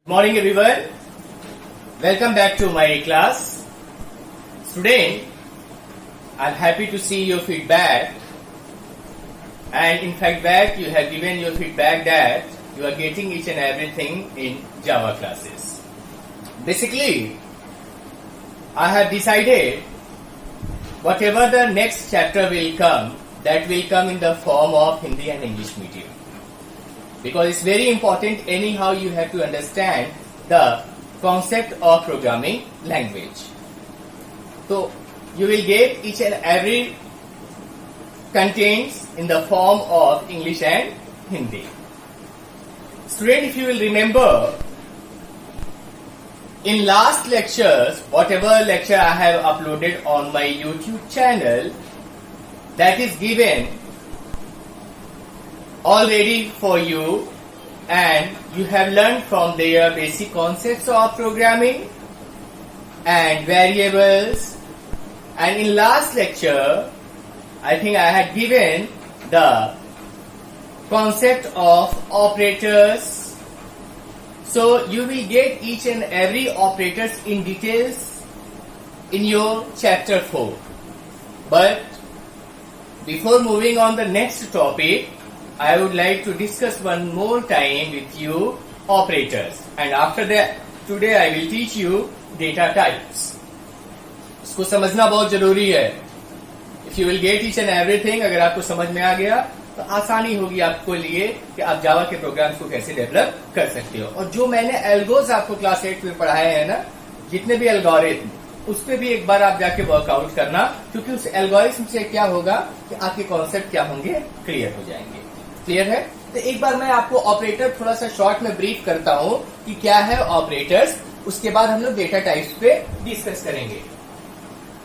Morning everyone, welcome back to my class. Student, I'm happy to see your feedback, and in fact that you have given your feedback that you are getting each and everything in Java classes. Basically, I have decided whatever the next chapter will come, that will come in the form of Hindi and English medium. Because it's very important, anyhow you have to understand the concept of programming language. So you will get each and every contains in the form of English and Hindi. Student, if you will remember, in last lectures, whatever lecture I have uploaded on my YouTube channel, that is given already for you, and you have learned from their basic concepts of programming and variables. And in last lecture, I think I had given the concept of operators. So you will get each and every operators in details in your chapter 4. But before moving on the next topic, I would like to discuss one more time with you operators, and after that today I will teach you data types. इसको समझना बहुत जरूरी है. If you will get each and everything, अगर आपको समझ में आ गया तो आसानी होगी आपको लिए कि आप जावा के प्रोग्राम्स को कैसे डेवलप कर सकते हो. और जो मैंने एल्गोज आपको क्लास 8 में पढ़ाए हैं ना, जितने भी एल्गोरिथम, उस पर भी एक बार आप जाके वर्कआउट करना, क्योंकि उस एल्गोरिथम से क्या होगा कि आपके कॉन्सेप्ट क्या होंगे, क्लियर हो जाएंगे. क्लियर है? तो एक बार मैं आपको ऑपरेटर थोड़ा सा शॉर्ट में ब्रीफ करता हूं कि क्या है ऑपरेटर्स. उसके बाद हम लोग डेटा टाइप्स पे डिस्कस करेंगे.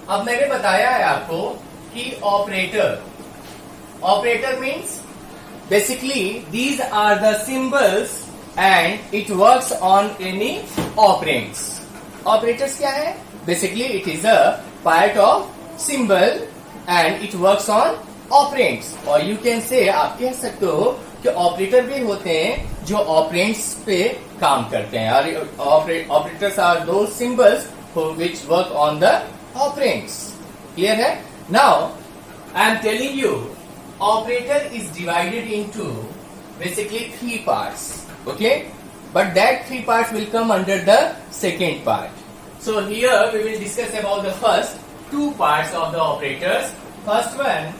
अब मैंने बताया है आपको कि operator means basically these are the symbols and it works on any operands. Operators क्या है? Basically it is a part of symbol and it works on operands. और यू कैन से, आप कह सकते हो कि ऑपरेटर भी होते हैं जो ऑपरेंड्स पे काम करते हैं. ऑपरेटर्स आर दो symbols which work on the operands. Clear है? Now I am telling you, operator is divided into basically 3 parts. Okay, but that 3 parts will come under the second part. So here we will discuss about the first 2 parts of the operators. First one,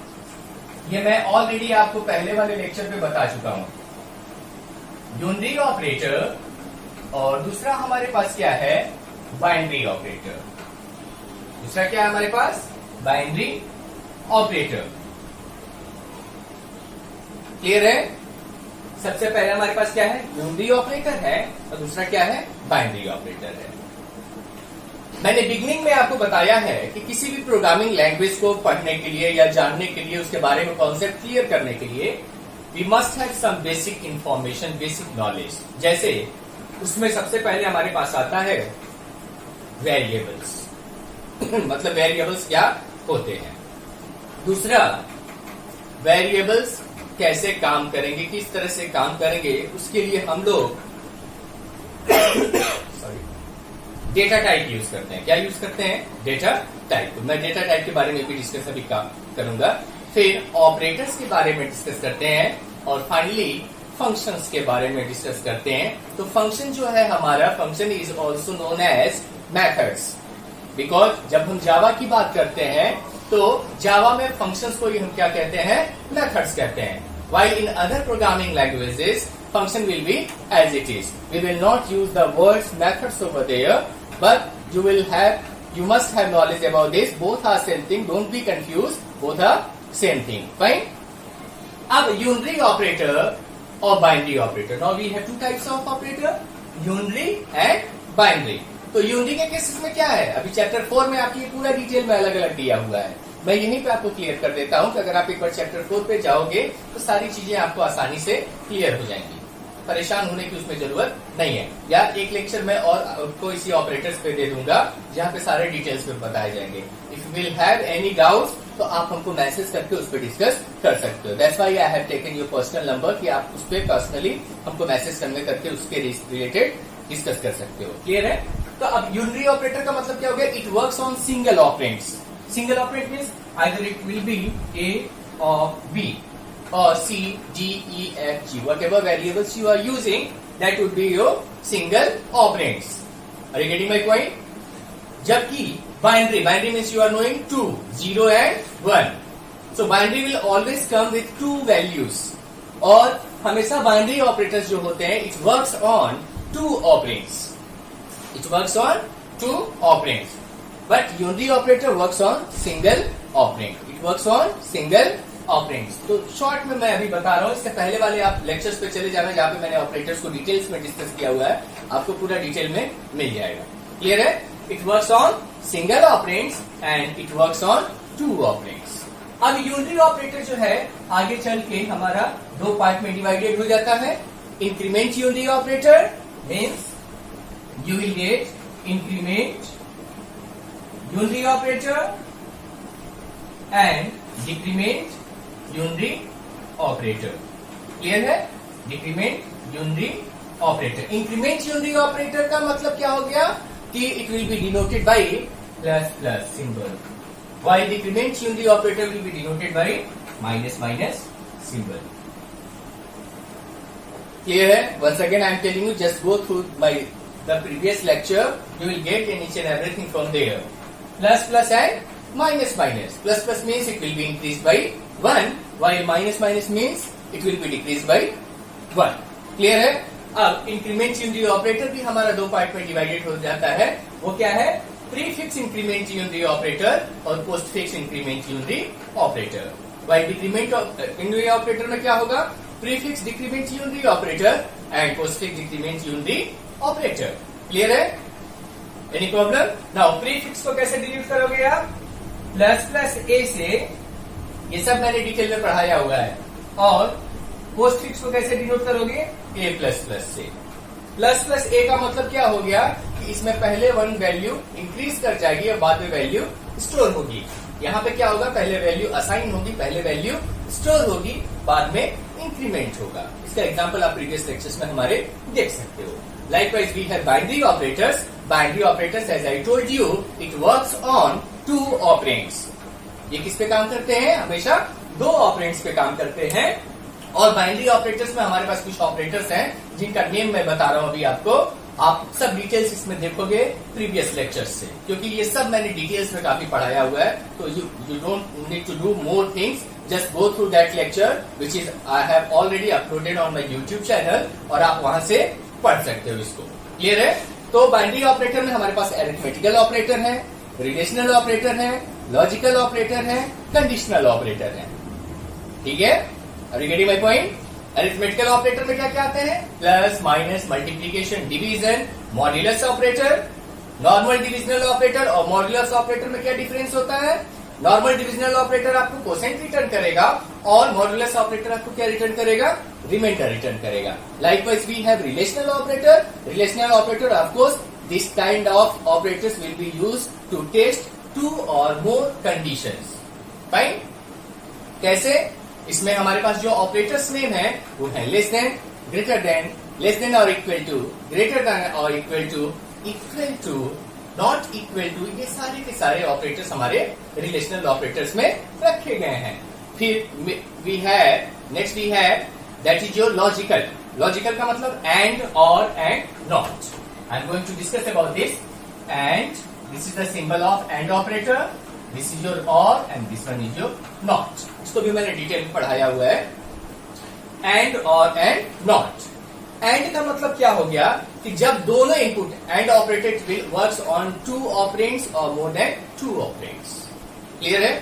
ये मैं already आपको पहले वाले lecture पे बता चुका हूं, unary operator. और दूसरा हमारे पास क्या है? Binary operator. दूसरा क्या है हमारे पास? Binary operator. क्लियर है? सबसे पहले हमारे पास क्या है? यूनरी ऑपरेटर है, और दूसरा क्या है? बाइनरी ऑपरेटर है. मैंने बिगनिंग में आपको बताया है कि किसी भी प्रोग्रामिंग लैंग्वेज को पढ़ने के लिए या जानने के लिए, उसके बारे में कॉन्सेप्ट क्लियर करने के लिए we must have some basic information, basic knowledge. जैसे उसमें सबसे पहले हमारे पास आता है वेरिएबल्स. मतलब वेरिएबल्स क्या होते हैं. दूसरा, वेरिएबल्स कैसे काम करेंगे, किस तरह से काम करेंगे, उसके लिए हम लोग डेटा टाइप यूज करते हैं. क्या यूज करते हैं? Data type. तो मैं डेटा टाइप के बारे में भी डिस्कस अभी करूंगा. फिर ऑपरेटर्स के बारे में डिस्कस करते हैं, और फाइनली फंक्शंस के बारे में डिस्कस करते हैं. तो फंक्शन जो है हमारा, function is also known as methods. Because जब हम जावा की बात करते हैं तो जावा में फंक्शंस को ही हम क्या कहते हैं? मेथड्स कहते हैं. While in other programming languages, function will be as it is. We will not use the words methods over there, but you must have knowledge about this. Both are same thing. Don't be confused. Both are same thing. Fine. अब unary operator और binary operator. Now we have 2 types of operator, unary and binary. तो unary के cases में क्या है? अभी chapter 4 में आपकी पूरा डिटेल में अलग अलग दिया हुआ है. मैं यहीं पे आपको क्लियर कर देता हूं कि अगर आप एक बार चैप्टर 4 पे जाओगे तो सारी चीजें आपको आसानी से क्लियर हो जाएंगी. परेशान होने की उसमें जरूरत नहीं है. या एक लेक्चर में और आपको इसी ऑपरेटर्स पे दे दूंगा जहां पे सारे डिटेल्स पे बताए जाएंगे. If you will have any doubts तो आप हमको मैसेज करके उस पर डिस्कस कर सकते हो. That's why I have taken your personal number कि आप उस पर पर्सनली हमको मैसेज करने करके उसके रिलेटेड डिस्कस कर सकते हो। क्लियर है? तो अब यूनरी ऑपरेटर का मतलब क्या हो गया? It works on single operands. Single operand means either it will be A और B or C, D, E, F, G, whatever variables you are using, that would be your single operands. Are you getting my point? जबकि binary means you are knowing 2, 0 and 1. So binary will always come with 2 values. और हमेशा binary operators जो होते हैं, it works on 2 operands. It works on 2 operands. But unary operator works on single operand. It works on single operands. तो short में मैं अभी बता रहा हूं, इससे पहले वाले आप लेक्चर्स पे चले जाना जहां पे मैंने ऑपरेटर्स को डिटेल्स में डिस्कस किया हुआ है, आपको पूरा डिटेल में मिल जाएगा। क्लियर है? It works on single operands and it works on 2 operands. अब यूनरी ऑपरेटर जो है आगे चल के हमारा 2 पार्ट में डिवाइडेड हो जाता है। Increment unary operator means you will get increment unary operator and decrement unary operator. Clear है? Decrement unary operator. Increment unary operator का मतलब क्या हो गया कि it will be denoted by plus plus symbol, while decrement unary operator will be denoted by minus minus symbol. Clear है? Once again I am telling you, just go through my the previous lecture, you will get in each and everything from there. Plus plus and minus minus. Plus plus means it will be increased by 1, while minus minus means it will be decreased by 1. Clear है? अब increment unary operator भी हमारा 2 part में divided हो जाता है। वो क्या है? प्रीफिक्स इंक्रीमेंट यूनरी ऑपरेटर और postfix increment unary operator. While decrement unary operator में क्या होगा? Prefix decrement unary operator and postfix decrement unary operator. Clear है? Any problem? नाउ प्रीफिक्स को कैसे डिलीट करोगे आप? प्लस प्लस ए से, ये सब मैंने डिटेल में पढ़ाया हुआ है। और पोस्टफिक्स को कैसे डिनोट करोगे? ए प्लस प्लस से। प्लस प्लस ए का मतलब क्या हो गया कि इसमें पहले 1 वैल्यू इंक्रीज कर जाएगी और बाद में वैल्यू स्टोर होगी। यहाँ पे क्या होगा? पहले वैल्यू असाइन होगी, पहले वैल्यू स्टोर होगी, बाद में इंक्रीमेंट होगा। इसका एग्जाम्पल आप प्रीवियस लेक्चर्स में हमारे देख सकते हो। Likewise, we have binary operators. Binary operators, as I told you, it works on 2 operands. ये किस पे काम करते हैं? हमेशा 2 ऑपरेंड्स पे काम करते हैं। और बाइनरी ऑपरेटर्स में हमारे पास कुछ ऑपरेटर्स हैं जिनका नेम मैं बता रहा हूं अभी आपको। आप सब डिटेल्स इसमें देखोगे प्रीवियस लेक्चर्स से, क्योंकि ये सब मैंने डिटेल्स में काफी पढ़ाया हुआ है। तो you don't need to do more things, just go through that lecture which is I have already uploaded on my YouTube channel, और आप वहां से पढ़ सकते हो इसको। क्लियर है? तो बाइनरी ऑपरेटर में हमारे पास अरिथमेटिकल ऑपरेटर है, रिलेशनल ऑपरेटर है, लॉजिकल ऑपरेटर है, कंडीशनल ऑपरेटर है। ठीक है? Are you getting my point? Arithmetical operator में क्या क्या आते हैं? Plus, minus, multiplication, division, modulus operator. Normal divisional operator और मॉड्यूलस ऑपरेटर में क्या डिफरेंस होता है? नॉर्मल डिविजनल ऑपरेटर आपको कोसेंट रिटर्न करेगा और मॉड्यूलस ऑपरेटर आपको क्या रिटर्न करेगा? रिमाइंडर रिटर्न करेगा। Likewise we have relational operator. Relational operator of course this kind of operators will be used to test 2 और मोर कंडीशंस। फाइन? कैसे? इसमें हमारे पास जो ऑपरेटर्स नेम है वो है less than, greater than, less than और इक्वल टू, ग्रेटर देन और equal to, not equal to. ये सारे के सारे ऑपरेटर्स हमारे रिलेशनल ऑपरेटर्स में रखे गए हैं। फिर we have that is your logical. Logical का मतलब and, or, and, not. I am going to discuss about this. And this is the symbol of and operator, this is your or, and this one is your not. इसको भी मैंने detail में पढ़ाया हुआ है। And, or, and, not. And का मतलब क्या हो गया कि जब दोनों input, and operator will works on 2 operands और मोर देन 2 ऑपरेंड्स। क्लियर है?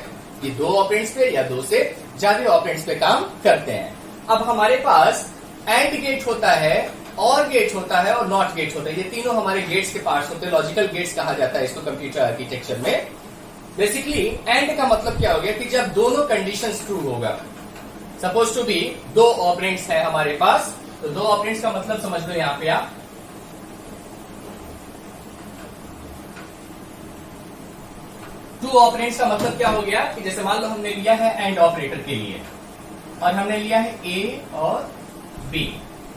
ये 2 ऑपरेंड्स पे या 2 से ज्यादा ऑपरेंड्स पे काम करते हैं। अब हमारे पास एंड गेट होता है, और गेट होता है और नॉट गेट होता है। ये तीनों हमारे गेट्स के पार्ट्स होते हैं। लॉजिकल गेट्स कहा जाता है इसको कंप्यूटर आर्किटेक्चर में। बेसिकली एंड का मतलब क्या हो गया कि जब दोनों कंडीशंस ट्रू होगा। सपोज टू बी 2 ऑपरेंड्स है हमारे पास, तो 2 ऑपरेंड्स का मतलब समझ लो यहां पे आप 2 ऑपरेंड्स का मतलब क्या हो गया कि जैसे मान लो हमने लिया है एंड ऑपरेटर के लिए, और हमने लिया है ए और बी।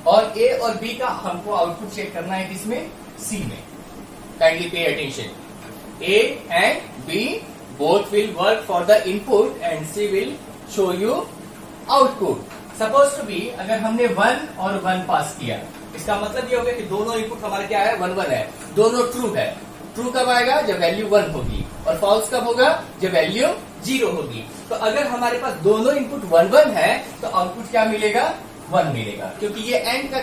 और ए और बी का हमको आउटपुट चेक करना है किसमें, सी में. Kindly pay attention. A and B both will work for the input and C will show you output. Suppose to be अगर हमने 1 और 1 पास किया, इसका मतलब ये हो गया कि दोनों इनपुट हमारे क्या है, 1 1 है, दोनों ट्रू है. ट्रू कब आएगा, जब वैल्यू 1 होगी, और फॉल्स कब होगा, जब वैल्यू 0 होगी. तो अगर हमारे पास दोनों इनपुट 1 1 है तो आउटपुट क्या मिलेगा, 1 मिलेगा, क्योंकि ये एंड का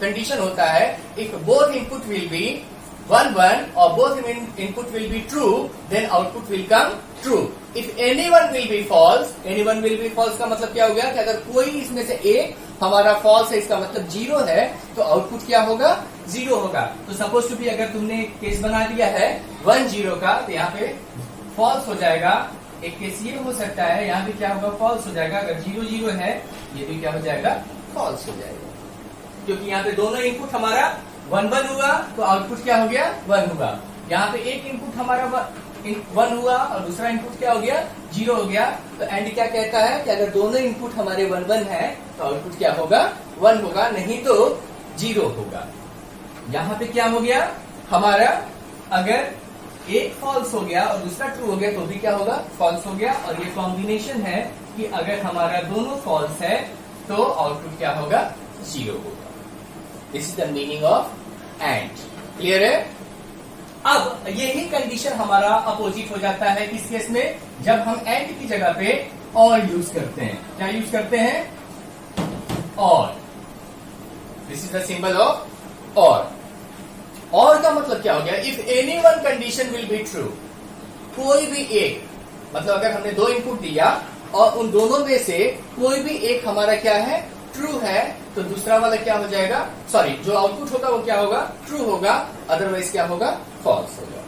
कंडीशन होता है. If both input will be 1 1 और both input will be true, then output will come true. If anyone will be false, anyone will be false का मतलब क्या हो गया कि अगर कोई इसमें से एक हमारा फॉल्स है, इसका मतलब 0 है, तो आउटपुट क्या होगा, 0 होगा. तो सपोज टू बी अगर तुमने केस बना दिया है 1 0 का, तो यहाँ पे फॉल्स हो जाएगा. एक केस ये हो सकता है, यहाँ पे क्या होगा, फॉल्स हो जाएगा. अगर 0 0 है, ये भी क्या हो जाएगा, फॉल्स हो जाएगा, क्योंकि यहाँ पे दोनों इनपुट हमारा 1 1 हुआ, तो आउटपुट क्या हो गया, 1 होगा. यहाँ पे एक इनपुट हमारा 1 हुआ और दूसरा इनपुट क्या हो गया, 0 हो गया. तो एंड क्या कहता है कि अगर दोनों इनपुट हमारे 1 1 है तो आउटपुट क्या होगा, 1 होगा, नहीं तो 0 होगा. यहाँ पे क्या हो गया हमारा, अगर एक फॉल्स हो गया और दूसरा ट्रू हो गया तो भी क्या होगा, फॉल्स हो गया. और ये कॉम्बिनेशन है कि अगर हमारा दोनों फॉल्स है तो आउटपुट क्या होगा, 0 होगा. This is the meaning of and. Clear है. अब यही कंडीशन हमारा अपोजिट हो जाता है किस केस में, जब हम एंड की जगह पे और यूज करते हैं. क्या यूज करते हैं, और. This is the symbol of और. और का मतलब क्या हो गया, if any one condition will be true, कोई भी एक, मतलब अगर हमने 2 इनपुट दिया और उन दोनों में से कोई भी एक हमारा क्या है, ट्रू है, तो दूसरा वाला क्या हो जाएगा, सॉरी, जो आउटपुट होगा वो क्या होगा, ट्रू होगा, अदरवाइज क्या होगा, फॉल्स होगा.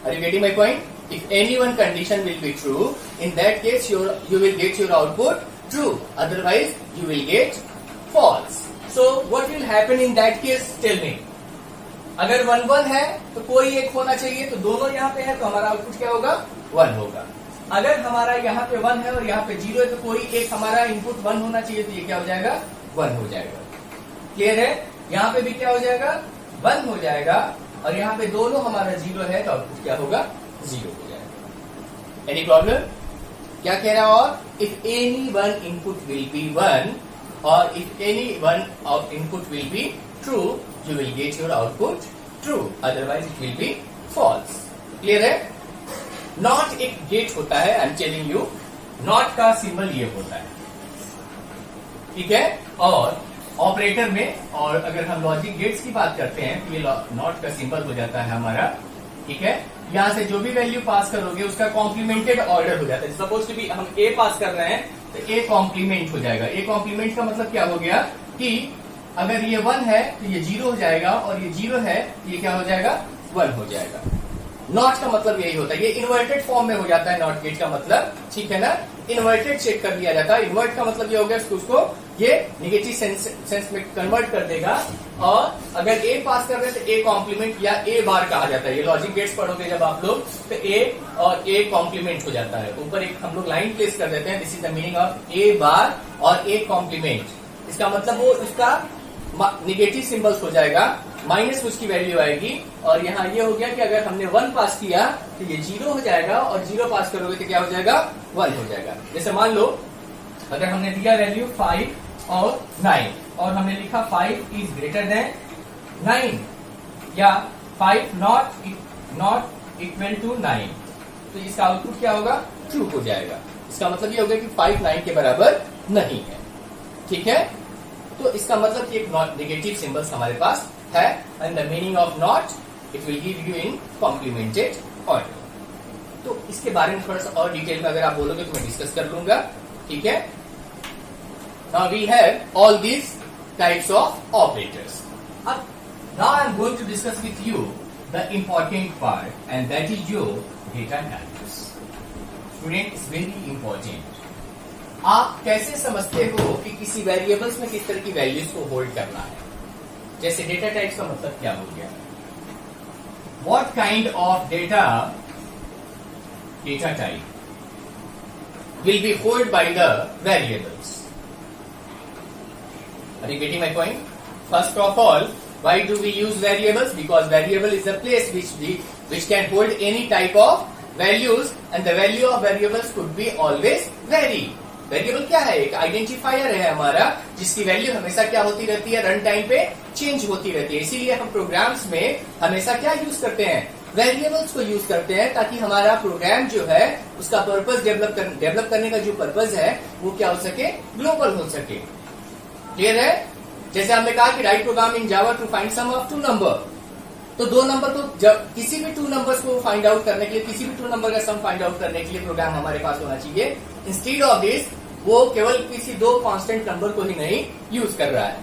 Are you getting my point. If any one condition will be true, in that case you will get your output true, otherwise you will get false. So what will happen in that case, tell me. अगर 1 1 है तो कोई एक होना चाहिए, तो दोनों यहाँ पे है तो हमारा आउटपुट क्या होगा, 1 होगा. अगर हमारा यहाँ पे 1 है और यहाँ पे 0 है तो कोई एक हमारा इनपुट 1 होना चाहिए, तो ये क्या हो जाएगा, 1 हो जाएगा. क्लियर है. यहाँ पे भी क्या हो जाएगा, 1 हो जाएगा, और यहाँ पे दोनों हमारा 0 है तो आउटपुट क्या होगा, 0 हो जाएगा. Any problem. क्या कह रहा है, और if any one input will be 1 और if any one input will be true, you will get your output true, otherwise it will be false. Clear है. नॉट एक गेट होता है, आई एम टेलिंग यू, नॉट का symbol ये होता है, ठीक है. और ऑपरेटर में, और अगर हम लॉजिक गेट्स की बात करते हैं तो ये नॉट का सिंबल हो जाता है हमारा, ठीक है. यहां से जो भी वैल्यू पास करोगे उसका कॉम्प्लीमेंटेड ऑर्डर हो जाता है. सपोज टू बी हम ए पास कर रहे हैं तो ए कॉम्प्लीमेंट हो जाएगा. ए कॉम्प्लीमेंट का मतलब क्या हो गया कि अगर ये 1 है तो ये 0 हो जाएगा, और ये 0 है तो ये क्या हो जाएगा, 1 हो जाएगा. नॉट का मतलब यही होता है. ये इन्वर्टेड फॉर्म में हो जाता है नॉट गेट का मतलब, ठीक है ना. इन्वर्टेड चेक कर दिया जाता है. इन्वर्ट का मतलब ये हो गया उसको ये नेगेटिव सेंस में कन्वर्ट कर देगा. और अगर ए पास कर रहे हैं तो ए कॉम्प्लीमेंट या ए बार कहा जाता है. ये लॉजिक गेट्स पढ़ोगे जब आप लोग तो ए और ए कॉम्प्लीमेंट हो जाता है. ऊपर एक हम लोग लाइन प्लेस कर देते हैं. This is the meaning of a bar or a complement. इसका मतलब वो उसका निगेटिव सिंबल्स हो जाएगा, माइनस उसकी वैल्यू आएगी. और यहाँ ये हो गया कि अगर हमने 1 पास किया तो ये 0 हो जाएगा, और 0 पास करोगे तो क्या हो जाएगा, 1 हो जाएगा. जैसे मान लो अगर हमने दिया वैल्यू 5 और 9 और हमने लिखा 5 इज ग्रेटर देन 9 या 5 नॉट इक्वल टू 9, तो इसका आउटपुट क्या होगा, ट्रू हो जाएगा. इसका मतलब ये हो गया कि 5 9 के बराबर नहीं है, ठीक है. तो इसका मतलब कि एक नॉट नेगेटिव सिंबल्स हमारे पास है. And the meaning of not, it will give you in complimented order. तो इसके बारे में थोड़ा सा और डिटेल में अगर आप बोलोगे तो मैं डिस्कस कर लूंगा, ठीक है. Now we have all these types of operators. अब now I am going to discuss with you the important part, and that is your data types. Student, it's very important. आप कैसे समझते हो कि किसी वेरिएबल्स में किस तरह की वैल्यूज को होल्ड करना है. जैसे डेटा टाइप्स का मतलब क्या हो गया, what kind of data type will be hold by the variables. Are you getting my point. First of all, why do we use variables? Because variable is a place which can hold any type of values, and the value of variables could be always vary. Variable क्या है? एक identifier है हमारा, जिसकी value हमेशा क्या होती रहती है? रन टाइम पे चेंज होती रहती है। इसीलिए हम प्रोग्राम्स में हमेशा क्या यूज करते हैं? वेरिएबल्स को यूज करते हैं, ताकि हमारा प्रोग्राम जो है उसका पर्पस डेवलप करने का जो पर्पस है वो क्या हो सके? ग्लोबल हो सके। क्लियर है? जैसे हमने कहा कि write program in Java to find sum of 2 number, तो 2 नंबर को जब किसी भी 2 नंबर्स को फाइंड आउट करने के लिए, किसी भी 2 नंबर का सम फाइंड आउट करने के लिए प्रोग्राम हमारे पास होना चाहिए। इंस्टेड ऑफ दिस वो केवल किसी 2 कांस्टेंट नंबर को ही नहीं यूज कर रहा है।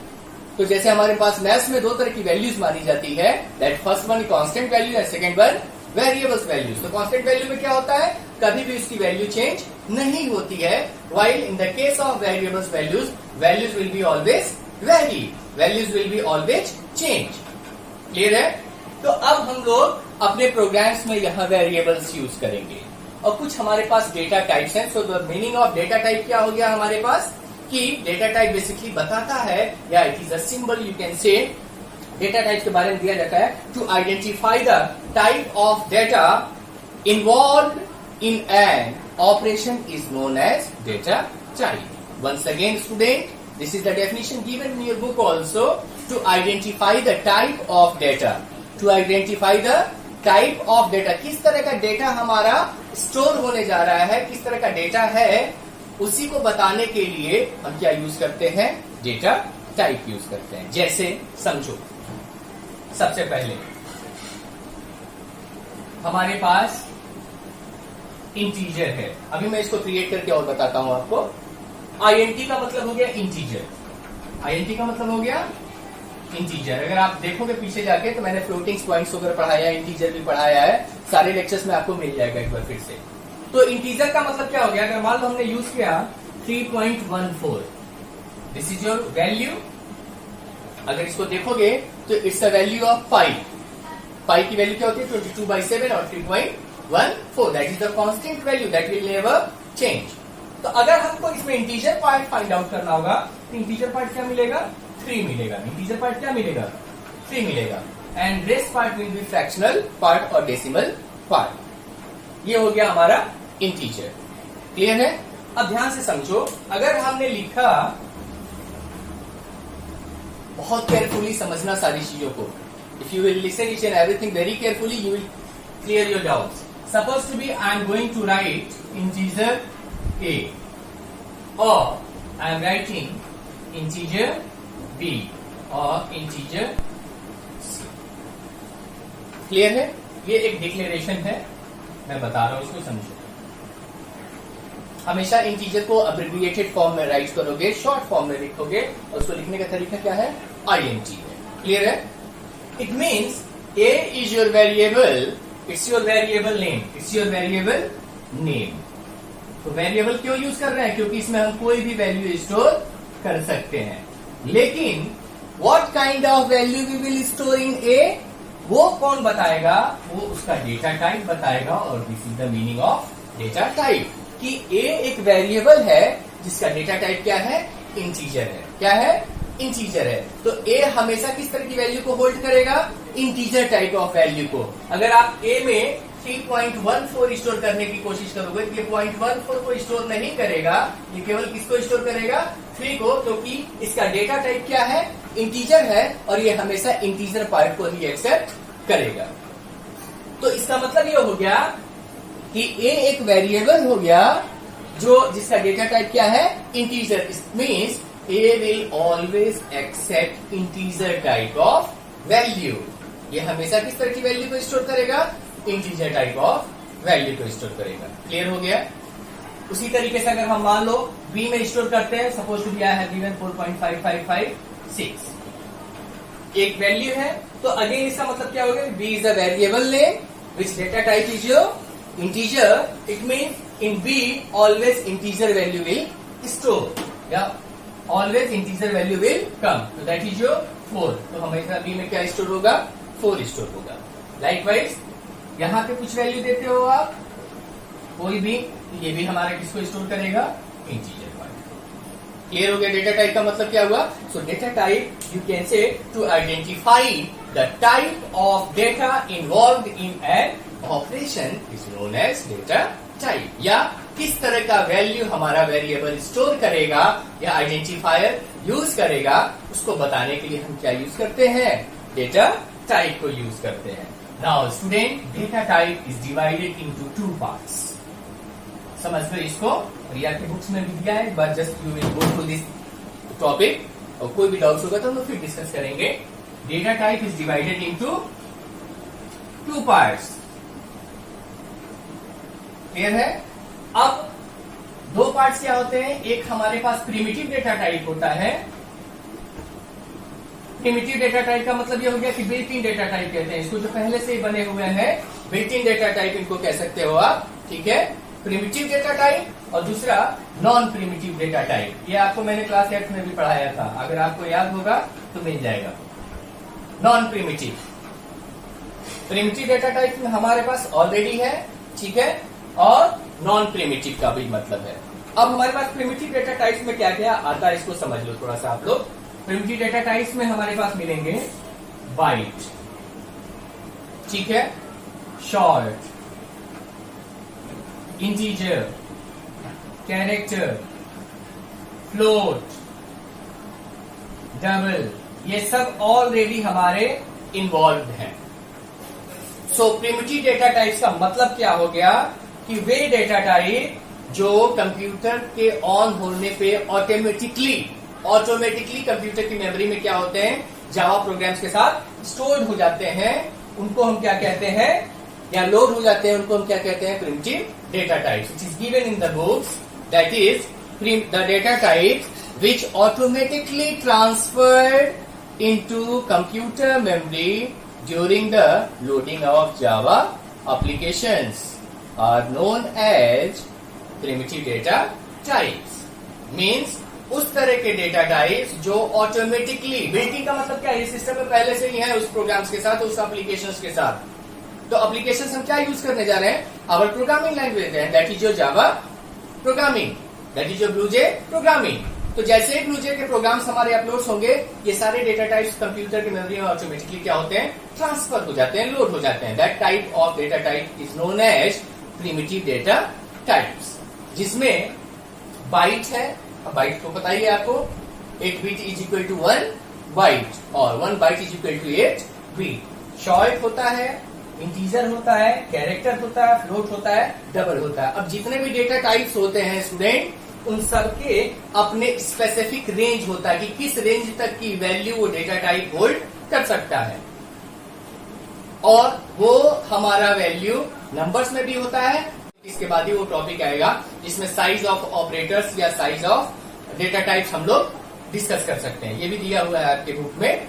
तो जैसे हमारे पास मैथ्स में 2 तरह की वैल्यूज मानी जाती है, that first one constant value and second one variables values. तो कांस्टेंट वैल्यू में क्या होता है? कभी भी उसकी वैल्यू चेंज नहीं होती है, while in the case of variables values will be always very, values will be always change. Clear है? तो अब हम लोग अपने प्रोग्राम्स में यहां वेरिएबल्स यूज करेंगे, और कुछ हमारे पास डेटा टाइप्स हैं। So the meaning of data type क्या हो गया हमारे पास? कि डेटा टाइप बेसिकली बताता है, या it is a symbol, you can say, data type के बारे में दिया जाता है to identify the type of data involve in an operation is known as data type. Once again student, this is the definition given in your book also, to identify the type of data, to identify the type of data, किस तरह का data हमारा store होने जा रहा है, किस तरह का डेटा है, उसी को बताने के लिए हम क्या यूज करते हैं? डेटा टाइप यूज करते हैं। जैसे समझो, सबसे पहले हमारे पास इंटीजर है। अभी मैं इसको क्रिएट करके और बताता हूं आपको। आईएनटी का मतलब हो गया इंटीजर, आईएनटी का मतलब हो गया इंटीजर। अगर आप देखोगे पीछे जाके तो मैंने फ्लोटिंग पॉइंट्स वगैरह पढ़ाया है, इंटीजर भी पढ़ाया है, सारे लेक्चर्स में आपको मिल जाएगा एक बार फिर से। तो इंटीजर का मतलब क्या हो गया? अगर मान लो हमने यूज किया 3.14, दिस इज योर वैल्यू। अगर इसको देखोगे तो इट्स अ वैल्यू ऑफ पाई। पाई की वैल्यू क्या होती है? 22/7 और 3.14, that is the constant value that will never change. तो अगर हमको इसमें इंटीजर पार्ट फाइंड आउट करना होगा, तो इंटीजर पार्ट क्या मिलेगा? 3 मिलेगा। इंटीजर पार्ट क्या मिलेगा? 3 मिलेगा। And rest part will be fractional part और डेसिमल पार्ट। ये हो गया हमारा इंटीजर। क्लियर है? अब ध्यान से समझो, अगर हमने लिखा, बहुत केयरफुली समझना सारी चीजों को, if you will listen each and everything very carefully, you will clear your doubts. Suppose to be I am going to write integer A, or I am writing integer B or integer C. Clear है? ये एक declaration है, मैं बता रहा हूं, इसको समझो। हमेशा इंटीजर को अब्रिविएटेड फॉर्म में राइट करोगे, शॉर्ट फॉर्म में लिखोगे, और उसको लिखने का तरीका क्या है? INT है। क्लियर है? It means A is your variable, it's your variable name, it's your variable name. तो वेरिएबल क्यों यूज कर रहे हैं? क्योंकि इसमें हम कोई भी वैल्यू स्टोर कर सकते हैं। लेकिन what kind of value we will store in A, वो कौन बताएगा? वो उसका डेटा टाइप बताएगा। और this is the meaning of data type, कि ए एक वेरिएबल है जिसका डेटा टाइप क्या है? इंटीजर है। क्या है? इंटीजर है। तो ए हमेशा किस तरह की वैल्यू को होल्ड करेगा? इंटीजर टाइप ऑफ वैल्यू को। अगर आप ए में 3.14 स्टोर करने की कोशिश करोगे तो ये 0.14 को स्टोर नहीं करेगा, ये केवल किसको स्टोर करेगा? 3 को, क्योंकि इसका डेटा टाइप क्या है? इंटीजर है, और ये हमेशा इंटीजर पार्ट को ही एक्सेप्ट करेगा। तो इसका मतलब ये हो गया कि ए एक वेरिएबल हो गया जो जिसका डेटा टाइप क्या है? Integer. It means A will always accept integer type of value. ये हमेशा किस तरह की वैल्यू को स्टोर करेगा? इंटीजर टाइप ऑफ वैल्यू को स्टोर करेगा। क्लियर हो गया? उसी तरीके से अगर हम मान लो बी में स्टोर करते हैं, suppose to be I have given 4.5556, एक वैल्यू है, तो अगेन इसका मतलब क्या होगा? B is a variable name which data type is your integer. It means in B always integer value will store, या always integer value will come, तो that is your 4। तो हमेशा बी में क्या स्टोर होगा? 4 स्टोर होगा। Likewise यहां पे कुछ वैल्यू देते हो आप, कोई भी, ये भी हमारा किसको स्टोर करेगा? Integer part. क्लियर हो गया? डेटा टाइप का मतलब क्या हुआ? सो data type you can say to identify the type of data involved in an operation is known as data type. या किस तरह का वैल्यू हमारा वेरिएबल स्टोर करेगा या आइडेंटिफायर यूज करेगा, उसको बताने के लिए हम क्या यूज करते हैं, डेटा टाइप को यूज करते हैं. Now student, data type is divided into 2 parts. समझ लो इसको, और ये आपके बुक्स में भी दिया है, but just you will go through this topic. और कोई भी डाउट्स होगा तो हम लोग फिर डिस्कस करेंगे. Data type is divided into 2 parts. Clear है? अब 2 पार्ट्स क्या होते हैं, एक हमारे पास प्रिमिटिव डेटा टाइप होता है. प्रिमिटिव डेटा टाइप का मतलब ये हो गया कि बिल्ट इन डेटा टाइप कहते हैं इसको, जो पहले से ही बने हुए हैं. बिल्ट इन डेटा टाइप इनको कह सकते हो आप. ठीक है, प्रिमिटिव डेटा टाइप और दूसरा नॉन प्रिमिटिव डेटा टाइप. ये आपको मैंने क्लास 8 में भी पढ़ाया था, अगर आपको याद होगा तो मिल जाएगा. Non primitive, primitive data type में हमारे पास ऑलरेडी है. ठीक है, और नॉन प्रिमिटिव का भी मतलब है. अब हमारे पास प्रिमिटिव डेटा टाइप्स में क्या क्या आता है इसको समझ लो थोड़ा सा आप लोग. प्रिमिटिव डेटा टाइप्स में हमारे पास मिलेंगे बाइट, ठीक है, short, integer, character, float, double. ये सब ऑलरेडी हमारे इन्वॉल्व हैं. सो प्रिमिटिव डेटा टाइप्स का मतलब क्या हो गया कि वे डेटा टाइप जो कंप्यूटर के ऑन होने पे ऑटोमेटिकली कंप्यूटर की मेमोरी में क्या होते हैं, जावा प्रोग्राम्स के साथ स्टोर्ड हो जाते हैं, उनको हम क्या कहते हैं, या लोड हो जाते हैं, उनको हम क्या कहते हैं, primitive data types. It is given in the books, that is the data types which automatically transferred into computer memory during the loading of Java applications are known as primitive data types. Means उस तरह के data types जो automatically, built in का मतलब क्या है, system में पहले से ही है उस प्रोग्राम्स के साथ, उस एप्लीकेशंस के साथ. तो एप्लीकेशंस हम क्या यूज करने जा रहे हैं, आवर प्रोग्रामिंग लैंग्वेज है, that is your Java programming, that is your BlueJ programming. तो जैसे ही ब्लूजे के प्रोग्राम्स हमारे अपलोड होंगे, ये सारे डेटा टाइप्स कंप्यूटर की मेमोरी में ऑटोमेटिकली क्या होते हैं, ट्रांसफर हो जाते हैं, लोड हो जाते हैं. That type of data type is known as primitive data types, जिसमें बाइट है. अब बाइट को पता ही है आपको, 8 bit is equal to 1 byte और 1 byte is equal to 8 bit. Short होता है, इंटीजर होता है, कैरेक्टर होता है, फ्लोट होता है, डबल होता है. अब जितने भी डेटा टाइप्स होते हैं स्टूडेंट, उन सबके अपने स्पेसिफिक रेंज होता है कि किस रेंज तक की वैल्यू वो डेटा टाइप होल्ड कर सकता है. और वो हमारा वैल्यू नंबर्स में भी होता है. इसके बाद ही वो टॉपिक आएगा जिसमें साइज ऑफ ऑपरेटर्स या साइज ऑफ डेटा टाइप्स हम लोग डिस्कस कर सकते हैं. ये भी दिया हुआ है आपके बुक में,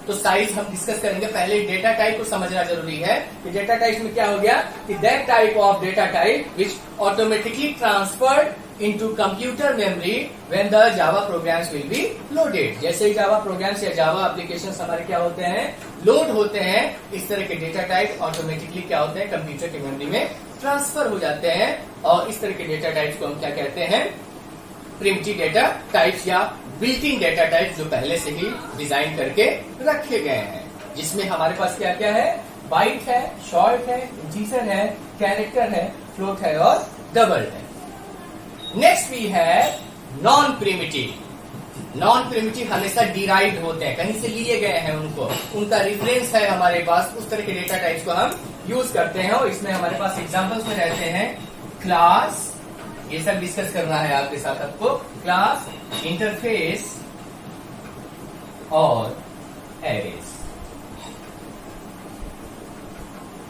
तो साइज हम डिस्कस करेंगे. पहले डेटा टाइप को समझना जरूरी है कि डेटा टाइप में क्या हो गया कि that type of data type which automatically transferred into computer memory when the Java programs will be loaded. जैसे ही जावा प्रोग्राम्स या जावा एप्लीकेशंस हमारे क्या होते हैं, लोड होते हैं, इस तरह के डेटा टाइप ऑटोमेटिकली क्या होते हैं, कंप्यूटर की मेमोरी में ट्रांसफर हो जाते हैं. और इस तरह के डेटा टाइप्स को हम क्या कहते हैं, प्रिमिटिव डेटा टाइप्स या बिल्ट इन डेटा टाइप्स, जो पहले से ही डिजाइन करके रखे गए हैं, जिसमें हमारे पास क्या क्या है, बाइट है, शॉर्ट है, इंटीजर है, कैरेक्टर है, फ्लोट है और डबल है. नेक्स्ट वी है नॉन प्रिमिटिव. नॉन प्रिमिटिव हमेशा डिराइव्ड होते हैं, कहीं से लिए गए हैं, उनका रेफरेंस है हमारे पास, उस तरह के डेटा टाइप्स को हम यूज करते हैं. और इसमें हमारे पास एग्जांपल्स में रहते हैं क्लास, ये सब डिस्कस करना है आपके साथ आपको, क्लास, इंटरफेस और एरेज.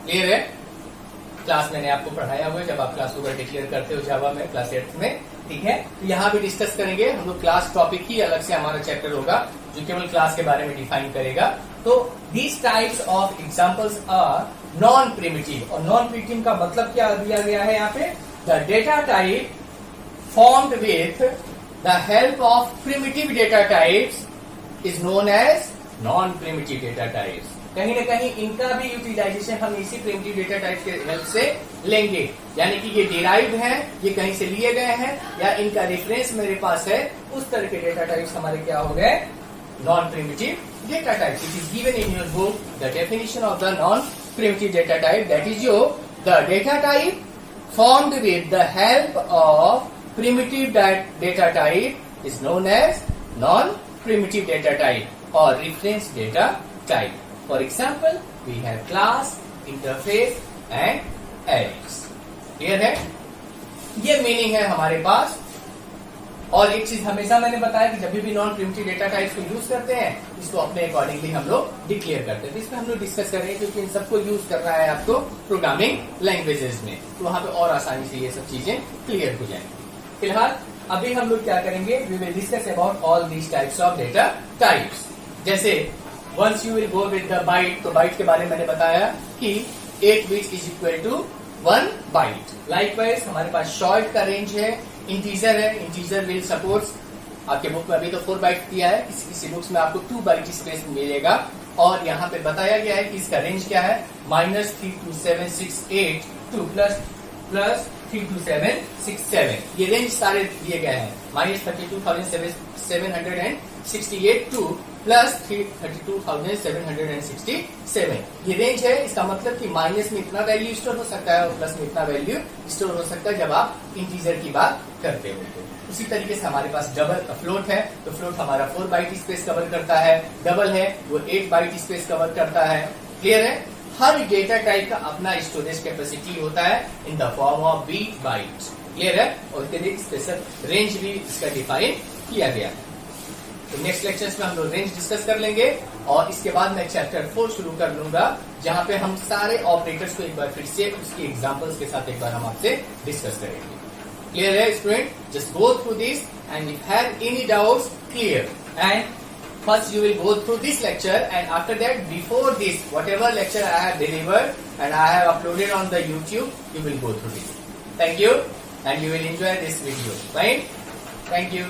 क्लियर है? क्लास मैंने आपको पढ़ाया हुआ है जब आप क्लास ओवर डिक्लेयर करते हो जावा में, क्लास 8 में. ठीक है, तो यहाँ भी डिस्कस करेंगे हम लोग. क्लास टॉपिक ही अलग से हमारा चैप्टर होगा जो केवल क्लास के बारे में डिफाइन करेगा. तो these types of examples are non primitive. और नॉन प्रिमिटिव का मतलब क्या दिया गया है यहाँ पे, the data type formed with the help of primitive data types is known as non primitive data types. कहीं ना कहीं इनका भी यूटिलाइजेशन हम इसी प्रिमिटिव डेटा टाइप के हेल्प से लेंगे, यानी कि ये डिराइव हैं, ये कहीं से लिए गए हैं, या इनका रेफरेंस मेरे पास है, उस तरह के डेटा टाइप्स हमारे क्या हो गए, non-primitive data type. It is given in your book, the definition of the non-primitive data type. That is the data type formed with the help of primitive data type is known as non-primitive data type or reference data type. For example, we have class, interface and arrays. Clear है? ये meaning है हमारे पास। और एक चीज हमेशा मैंने बताया कि जब भी नॉन प्रिमिटिव डेटा टाइप्स को यूज करते हैं, इसको अपने अकॉर्डिंगली हम लोग डिक्लेयर करते हैं। तो इसमें हम लोग डिस्कस कर रहे हैं क्योंकि इन सबको यूज करना है आपको प्रोग्रामिंग लैंग्वेजेस में, तो वहां पे और आसानी से ये सब चीजें क्लियर हो जाएंगी। फिलहाल अभी हम लोग क्या करेंगे, we will discuss about all these types of data types. जैसे once you will go with the byte, तो बाइट के बारे में मैंने बताया कि 8 bits is equal to 1 byte. Likewise हमारे पास शॉर्ट का रेंज है, इंटीजर है, इंटीजर विल सपोर्ट्स, आपके बुक में अभी तो 4 बाइट दिया है, किसी बुक्स में आपको 2 बाइट स्पेस मिलेगा। और यहाँ पे बताया गया है कि इसका रेंज क्या है, -32768 प्लस 32767। ये रेंज सारे दिए गए हैं, -32,768 टू प्लस 32,767। ये रेंज है। इसका मतलब कि माइनस में इतना वैल्यू स्टोर हो सकता है और प्लस में इतना वैल्यू स्टोर हो सकता है जब आप इंटीजर की बात करते हो। उसी तरीके से हमारे पास डबल फ्लोट है, तो फ्लोट हमारा 4 बाइट स्पेस कवर करता है, डबल है वो 8 बाइट स्पेस कवर करता है। क्लियर है? हर डेटा टाइप का अपना स्टोरेज कैपेसिटी होता है in the form of bit byte. Clear है? और इसके लिए स्पेशल रेंज भी इसका डिफाइन किया गया है। तो नेक्स्ट लेक्चर्स में हम लोग रेंज डिस्कस कर लेंगे और इसके बाद मैं चैप्टर 4 शुरू कर लूंगा, जहां पे हम सारे ऑपरेटर्स को एक बार फिर से उसके एग्जांपल्स के साथ एक बार हम आपसे डिस्कस करेंगे। क्लियर है student? Just go through this and if have any doubts clear, and first you will go through this lecture, and after that, before this, whatever lecture I have delivered and I have uploaded on the YouTube, you will go through this. Thank you, and you will enjoy this video. Fine? Thank you.